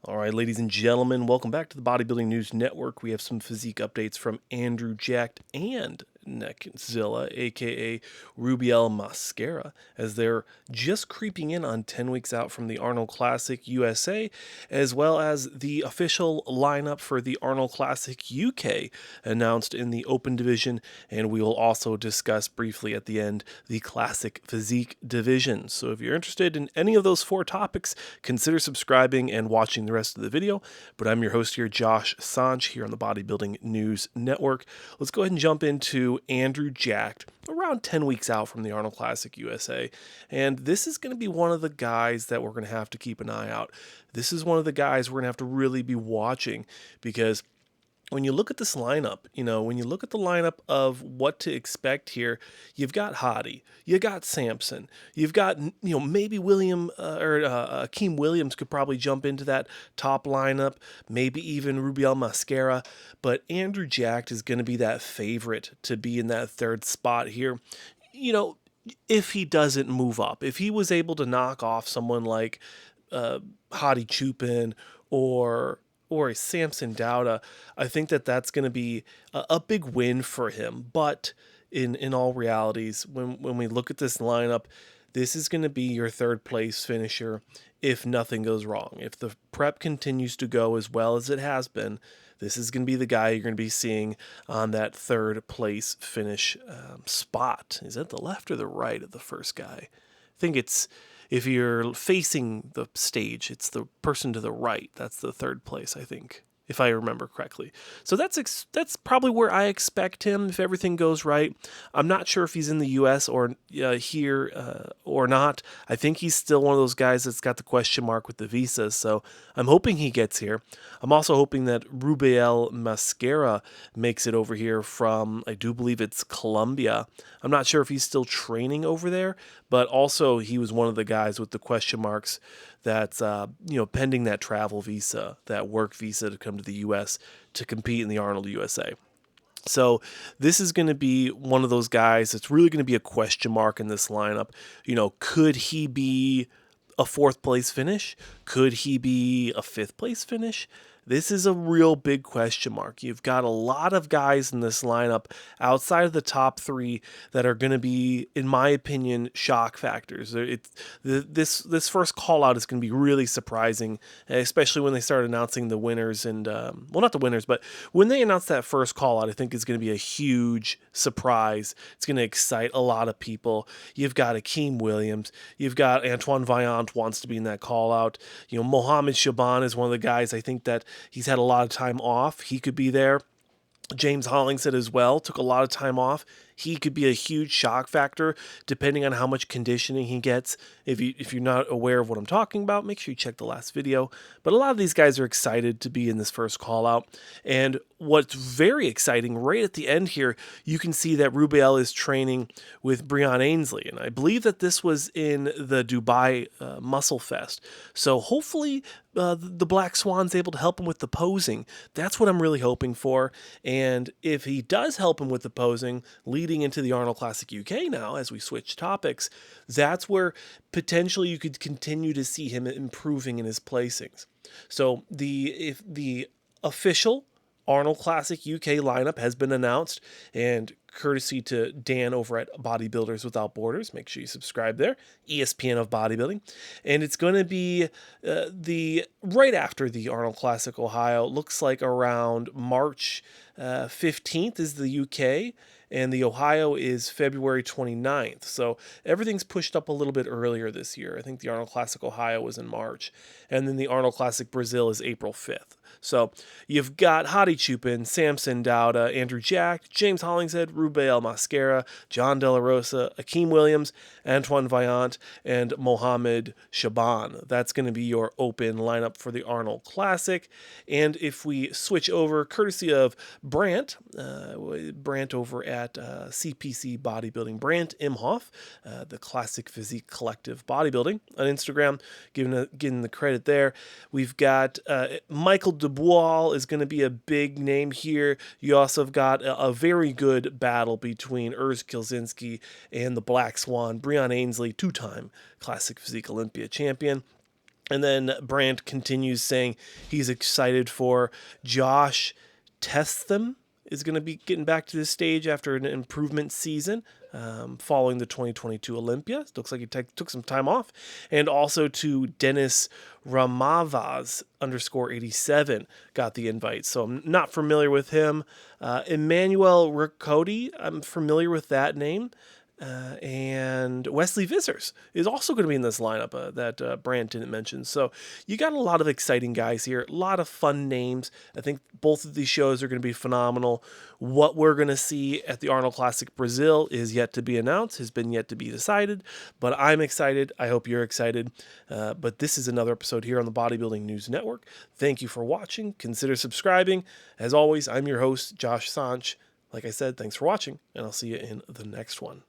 All right, ladies and gentlemen, welcome back to the Bodybuilding News Network. We have some physique updates from Andrew Jacked and Neckzilla, aka Rubiel Mosquera, as they're just creeping in on 10 weeks out from the Arnold Classic USA, as well as the official lineup for the Arnold Classic UK announced in the Open Division. And we will also discuss briefly at the end the Classic Physique Division. So if you're interested in any of those four topics, consider subscribing and watching the rest of the video. But I'm your host here, Josh Sanch, here on the Bodybuilding News Network. Let's go ahead and jump into Andrew Jacked, around 10 weeks out from the Arnold Classic USA. And this is going to be one of the guys that we're going to have to keep an eye out. This is one of the guys we're going to have to really be watching, because when you look at this lineup, when you look at the lineup of what to expect here, you've got Hadi, you got Samson, you've got, maybe Akeem Williams could probably jump into that top lineup, maybe even Rubiel Mosquera, but Andrew Jacked is going to be that favorite to be in that third spot here. If he doesn't move up, if he was able to knock off someone like Hadi Chupin or a Samson Dauda, I think that's going to be a big win for him. But in all realities, when we look at this lineup, this is going to be your third place finisher if nothing goes wrong. If the prep continues to go as well as it has been, this is going to be the guy you're going to be seeing on that third place finish spot. Is that the left or the right of the first guy? I think it's, if you're facing the stage, it's the person to the right. That's the third place, I think, if I remember correctly. So that's probably where I expect him if everything goes right. I'm not sure if he's in the U.S. or here or not. I think he's still one of those guys that's got the question mark with the visas, so I'm hoping he gets here. I'm also hoping that Rubiel Mosquera makes it over here from, I do believe it's Colombia. I'm not sure if he's still training over there, but also he was one of the guys with the question marks that's pending that travel visa, that work visa to come to the U.S. to compete in the Arnold USA. So this is going to be one of those guys that's really going to be a question mark in this lineup. Could he be a fourth place finish? Could he be a fifth place finish? This is a real big question mark. You've got a lot of guys in this lineup outside of the top three that are going to be, in my opinion, shock factors. This first call out is going to be really surprising, especially when they start announcing the winners and, not the winners, but when they announce that first call out, I think it's going to be a huge surprise. It's going to excite a lot of people. You've got Akeem Williams. You've got Antoine Vaillant wants to be in that call out. Mohamed Shaban is one of the guys I think that he's had a lot of time off. He could be there. James Hollingshead as well took a lot of time off. He could be a huge shock factor depending on how much conditioning he gets. If you're not aware of what I'm talking about, make sure you check the last video. But a lot of these guys are excited to be in this first call out. And what's very exciting, right at the end here, you can see that Rubiel is training with Breon Ainsley. And I believe that this was in the Dubai Muscle Fest. So hopefully the Black Swan's able to help him with the posing. That's what I'm really hoping for. And if he does help him with the posing, leading into the Arnold Classic UK now, as we switch topics, that's where potentially you could continue to see him improving in his placings. So if the official Arnold Classic UK lineup has been announced, and courtesy to Dan over at Bodybuilders Without Borders, make sure you subscribe there, ESPN of Bodybuilding, and it's going to be the right after the Arnold Classic Ohio. Looks like around March 15th is the UK, and the Ohio is February 29th. So everything's pushed up a little bit earlier this year. I think the Arnold Classic Ohio was in March, and then the Arnold Classic Brazil is April 5th. So you've got Hadi Chupin, Samson Dauda, Andrew Jacked, James Hollingshead, Rubiel Mosquera, John De La Rosa, Akeem Williams, Antoine Vaillant, and Mohamed Shaban. That's going to be your open lineup for the Arnold Classic. And if we switch over, courtesy of Brandt over at CPC Bodybuilding, Brandt Imhoff, the Classic Physique Collective Bodybuilding on Instagram, giving the credit there. We've got Michael Dubois is going to be a big name here. You also have got a very good battle between Urs Kilsinski and the Black Swan, Breon Ainsley, two-time Classic Physique Olympia champion. And then Brandt continues saying he's excited for Josh Testham is going to be getting back to this stage after an improvement season following the 2022 Olympia. Looks like he took some time off. And also to Dennis Ramavaz _87 got the invite. So I'm not familiar with him. Emmanuel Riccoti, I'm familiar with that name. And Wesley Vissers is also going to be in this lineup that Brandt didn't mention. So you got a lot of exciting guys here, a lot of fun names. I think both of these shows are going to be phenomenal. What we're going to see at the Arnold Classic Brazil is yet to be announced, has been yet to be decided, but I'm excited. I hope you're excited. But this is another episode here on the Bodybuilding News Network. Thank you for watching. Consider subscribing. As always, I'm your host, Josh Sanch. Like I said, thanks for watching, and I'll see you in the next one.